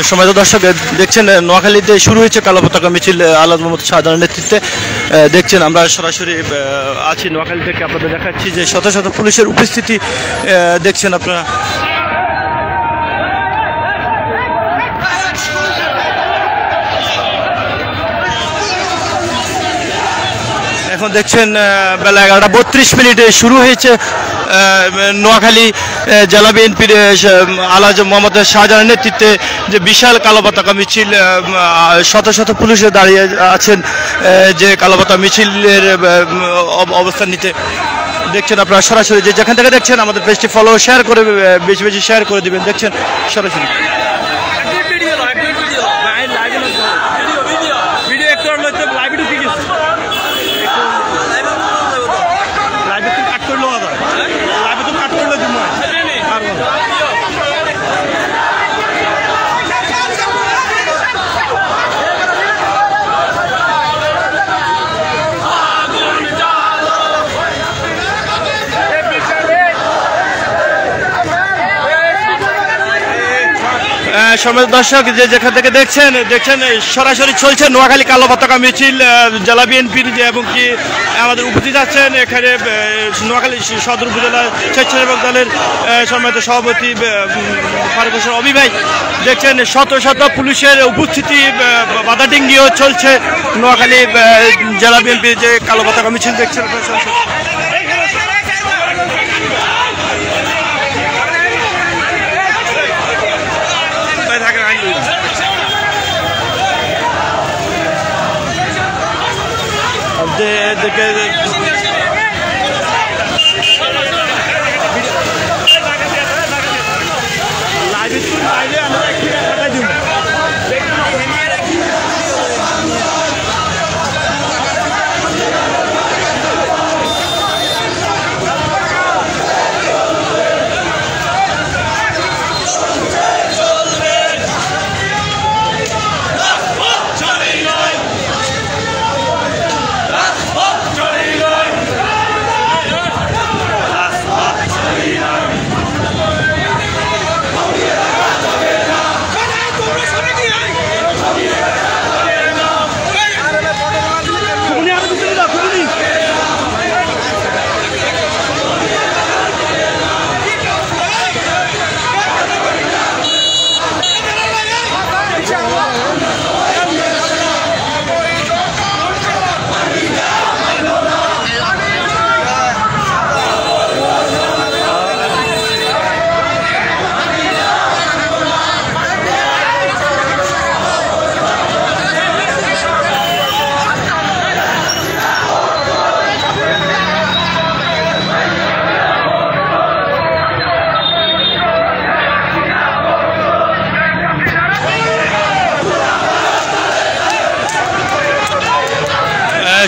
সম্মানিত দর্শক, দেখছেন নোয়াখালীতে শুরু হয়েছে কালো পতাকা মিছিল আলাদ মোহাম্মদ শাহজাহানের নেতৃত্বে। দেখছেন আমরা সরাসরি আছি নোয়াখালী থেকে, আপনাদের দেখাচ্ছি যে শত শত পুলিশের উপস্থিতি দেখছেন আপনারা। এখন দেখছেন বেলা 11:32 শুরু হয়েছে নোয়াখালী জেলা বিএনপির আলাজ মোহাম্মদ শাহজাহানের নেতৃত্বে যে বিশাল কালো পতাকা মিছিল। শত শত পুলিশে দাঁড়িয়ে আছেন যে কালো পতাকা মিছিলের অবস্থান নিতে। দেখছেন আপনারা সরাসরি, যে যেখান থেকে দেখছেন আমাদের পেজটি ফলো শেয়ার করে বেশি বেশি শেয়ার করে দিবেন। দেখছেন সরাসরি সম্মানিত দর্শক, যে যেখান থেকে দেখছেন সরাসরি চলছে নোয়াখালী কালো পতাকা মিছিল জেলা বিএনপির এবং কি আমাদের উপস্থিত আছেন এখানে নোয়াখালী সদর উপজেলা স্বেচ্ছাসেবক দলের সম্মানিত সভাপতি ফারুক হোসেন অবি ভাই। দেখছেন শত শত পুলিশের উপস্থিতি, বাধা ডিঙ্গিও চলছে নোয়াখালী জেলা বিএনপির যে কালো পতাকা মিছিল দেখছেন সরাসরি।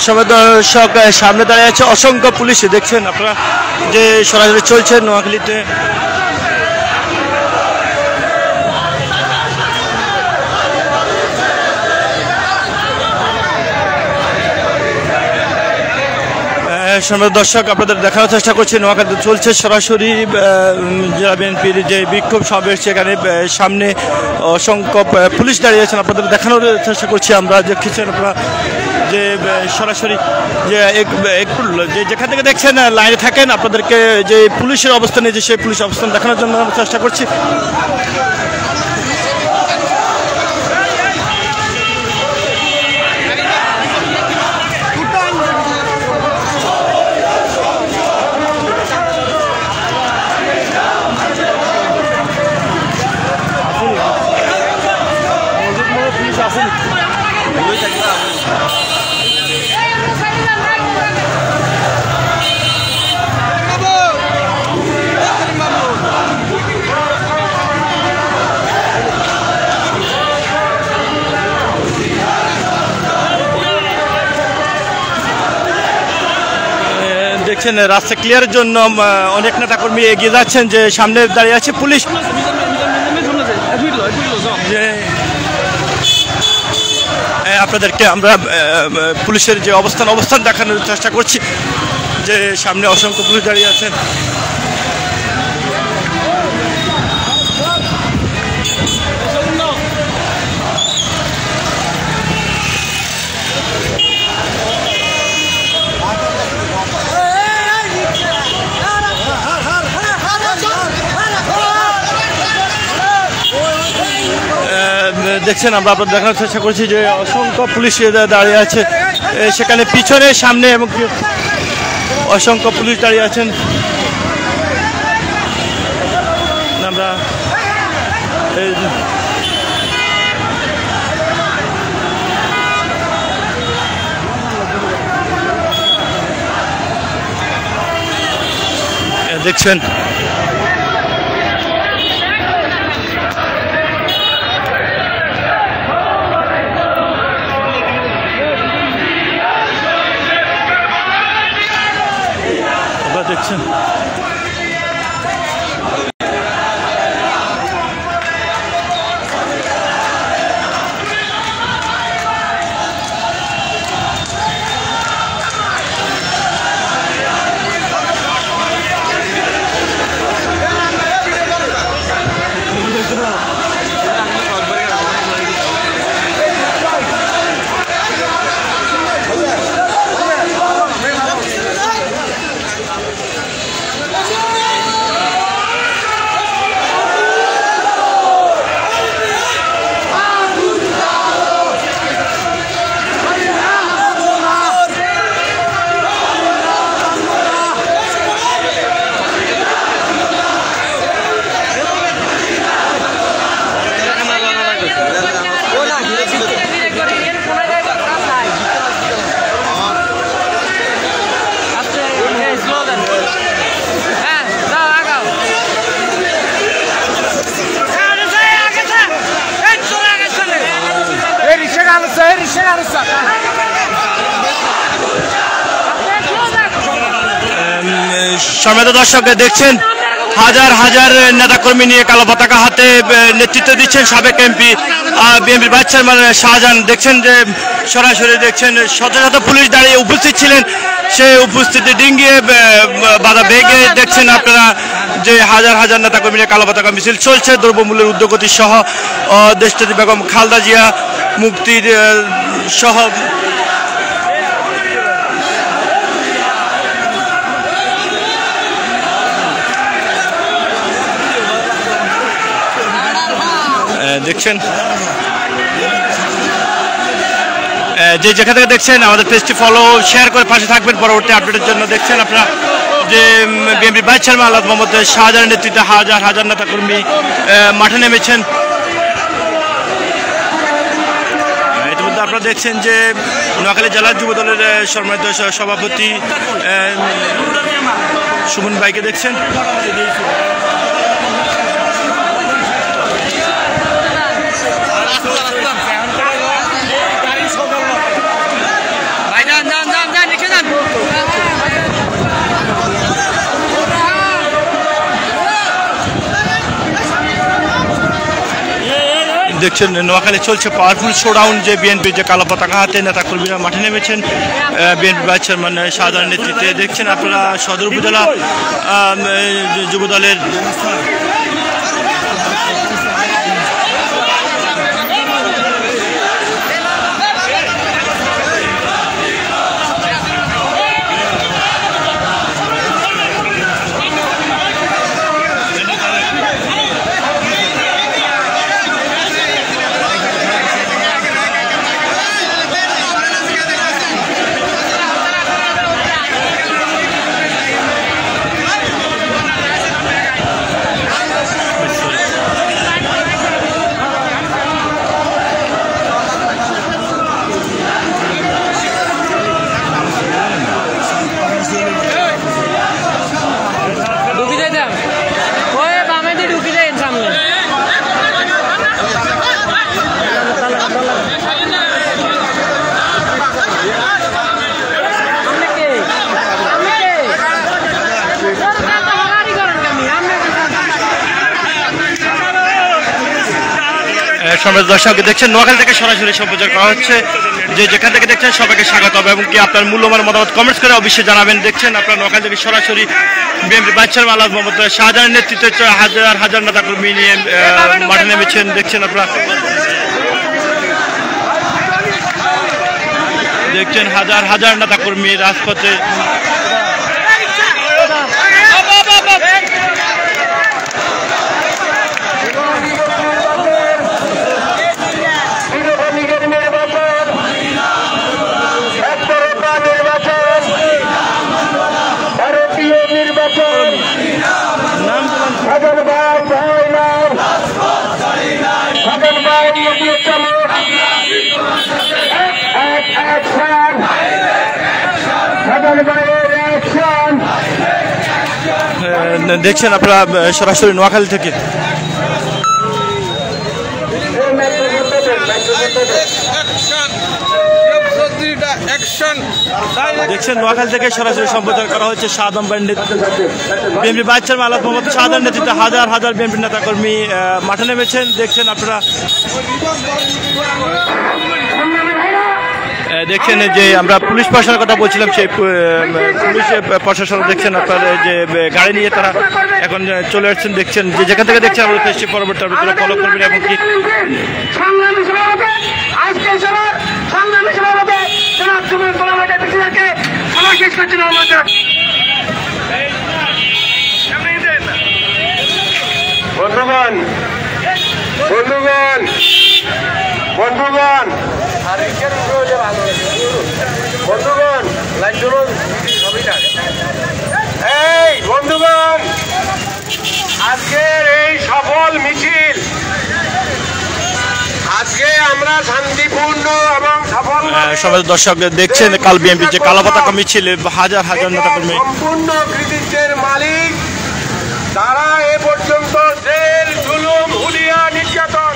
সবাই দর্শক, সামনে দাঁড়িয়ে আছে অসংখ্য পুলিশ। দেখছেন আপনারা যে সরাসরি চলছে নোয়াখালীতে। সম্মানিত দর্শক, আপনাদের দেখানোর চেষ্টা করছি নোয়াখালীতে চলছে সরাসরি জেলা বিএনপির যে বিক্ষোভ সমাবেশ, সেখানে সামনে অসংখ্য পুলিশ দাঁড়িয়ে আছেন। আপনাদের দেখানোর চেষ্টা করছি আমরা। দেখছেন আপনারা যে সরাসরি যে একটু যে যেখান থেকে দেখছেন লাইনে থাকেন, আপনাদেরকে যে পুলিশের অবস্থানে যে সেই পুলিশ অবস্থান দেখানোর জন্য আমরা চেষ্টা করছি। দেখছেন রাস্তা ক্লিয়ারের জন্য অনেক নেতাকর্মী এগিয়ে যাচ্ছেন, যে সামনে দাঁড়িয়ে আছে পুলিশ। আপনাদেরকে আমরা পুলিশের যে অবস্থান দেখানোর চেষ্টা করছি, যে সামনে অসংখ্য পুলিশ দাঁড়িয়ে আছেন। দেখছেন আমরা আপনাদের দেখানোর চেষ্টা করছি যে অসংখ্য পুলিশ দাঁড়িয়ে আছে সেখানে, পিছনে সামনে এবং অসংখ্য পুলিশ দাঁড়িয়ে আছেন। আমরা দেখছেন দেখছেন সম্মানিত দর্শক, দেখছেন হাজার হাজার নেতাকর্মী নিয়ে কালো পতাকা হাতে নেতৃত্ব দিচ্ছেন সাবেক এমপি বিএনপির ভাইস চেয়ারম্যান শাহজাহান। দেখছেন যে সরাসরি দেখছেন শত শত পুলিশ দাঁড়িয়ে উপস্থিত ছিলেন, সেই উপস্থিতি ডিঙ্গিয়ে বাধা ভেঙে দেখছেন আপনারা যে হাজার হাজার নেতাকর্মী নিয়ে কালো পতাকা মিছিল চলছে। দ্রব্যমূল্যের ঊর্ধ্বগতি সহ দেশনেত্রী বেগম খালেদা জিয়া মুক্তির সহ দেখছেন যে যেখান থেকে দেখছেন আমাদের পেজটি ফলো শেয়ার করে পাশে থাকবেন পরবর্তী আপডেটের জন্য। দেখছেন আপনারা যে বিএনপির ভাইস চেয়ারম্যান আলহাজ মোহাম্মদ শাহজাহানের নেতৃত্বে হাজার হাজার নেতাকর্মী মাঠে নেমেছেন। ইতিমধ্যে আপনারা দেখছেন যে নোয়াখালী জেলা যুব দলের সম্মানিত সভাপতি সুমন ভাইকে দেখছেন। দেখছেন নোয়াখালী চলছে পাওয়ারফুল শোডাউন, যে বিএনপি যে কালো পতাকা হাতে নেতাকর্মীরা মাঠে নেমেছেন বিএনপি ভাইস চেয়ারম্যান শাহজাহানের নেতৃত্বে। দেখছেন আপনারা সদর উপজেলা যুবদলের সম্মানিত দর্শক, দেখছেন নোয়াখালী থেকে সরাসরি সম্প্রচার করা হচ্ছে। যে যেখান থেকে দেখছেন সবাইকে স্বাগত হবে এবং কি আপনার মূল্যবান মতামত কমেন্টস করে অবশ্যই জানাবেন। দেখছেন আপনার নোয়াখালী থেকে সরাসরি বিএনপির ভাইস চেয়ারম্যান আলহাজ মোহাম্মদ শাহজাহানের নেতৃত্বে হাজার হাজার নেতাকর্মী নিয়ে মাঠে নেমেছেন। দেখছেন আপনারা দেখছেন হাজার হাজার নেতাকর্মী রাজপথে। দেখছেন আপনারা সরাসরি নোয়াখালী থেকে। দেখছেন নোয়াখালী থেকে সরাসরি সম্বোধন করা হচ্ছে শাহজাহান ব্যান্ডের বিএনপি ভাইস চেয়ারম্যান আলাদ মোহাম্মদ শাহজাহান নেতৃত্বে হাজার হাজার বিএনপি নেতাকর্মী মাঠে নেমেছেন। দেখছেন আপনারা দেখছেন যে আমরা পুলিশ প্রশাসনের কথা বলছিলাম, সেই পুলিশ প্রশাসন দেখছেন আপনার যে গাড়ি নিয়ে তারা এখন চলে আসছেন। দেখছেন যে যেখান থেকে দেখছেন আমরা সেই পরবর্তী ভিতরে ফলো করবেন এবং কি বন্ধুগণ বন্ধুগণ বন্ধুগণ বন্ধুগণ এই বন্ধুগণ, আজকের এই সফল মিছিল আজকে আমরা শান্তিপূর্ণ এবং সফল সবাই দর্শক দেখছেন কাল বিএনপি যে কালো পতাকা মিছিল হাজার হাজার নেতাকর্মী সম্পূর্ণ কৃতিত্বের মালিক তারা এ পর্যন্ত জেল জুলুম হুলিয়া নির্যাতন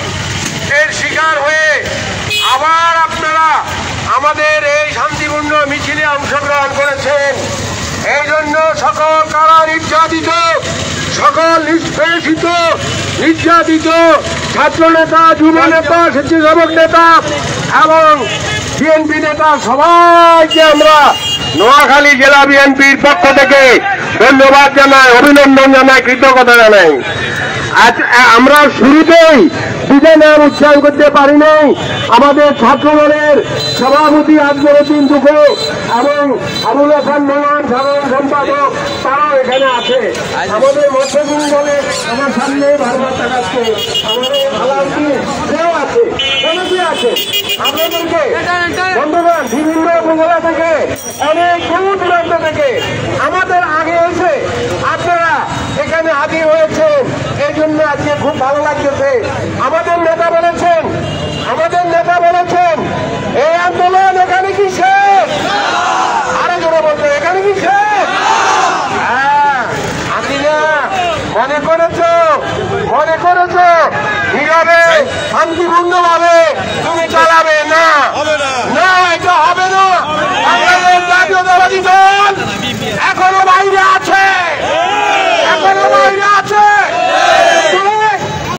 এর শিকার হয়ে আবার আপনারা আমাদের এই শান্তিপূর্ণ মিছিলে অংশগ্রহণ করেছেন। এই জন্য সকল কারা নির্যাতিত, সকল নিষ্পেষিত নির্যাতিত ছাত্র নেতা, যুব নেতা, স্বেচ্ছাসেবক নেতা এবং বিএনপি নেতা সবাইকে আমরা নোয়াখালী জেলা বিএনপির পক্ষ থেকে ধন্যবাদ জানাই, অভিনন্দন জানাই, কৃতজ্ঞতা জানাই। আজ আমরা শুরুতেই বিজয় নাম উচ্চারণ করতে পারি নাই। আমাদের ছাত্রদলের সভাপতি আজমরুদ্দিন দুঃখে এবং আবুল হাসান মোহান সাধারণ সম্পাদক তারাও এখানে আছে। আমাদের মৎস্যজীবী দলের আমার সামনে বারবার থাকাচ্ছে, আমাদের আলাউদ্দিন সেও আছে, অনেকে আছে। আপনাদেরকে বন্ধুগণ বিভিন্ন উপজেলা থেকে অনেক দূর দূরান্ত থেকে আমাদের আগে এসে আপনারা এখানে হাজির হয়েছেন, এই জন্য আজকে খুব ভালো লাগতেছে। আমাদের নেতা বলেছেন এই আন্দোলন এখানে কি শেষ? আরো জোরে বলতে এখানে কি শেষ? হ্যাঁ, হাসিনা মনে করেছ নীরবে শান্তিপূর্ণ ভাবে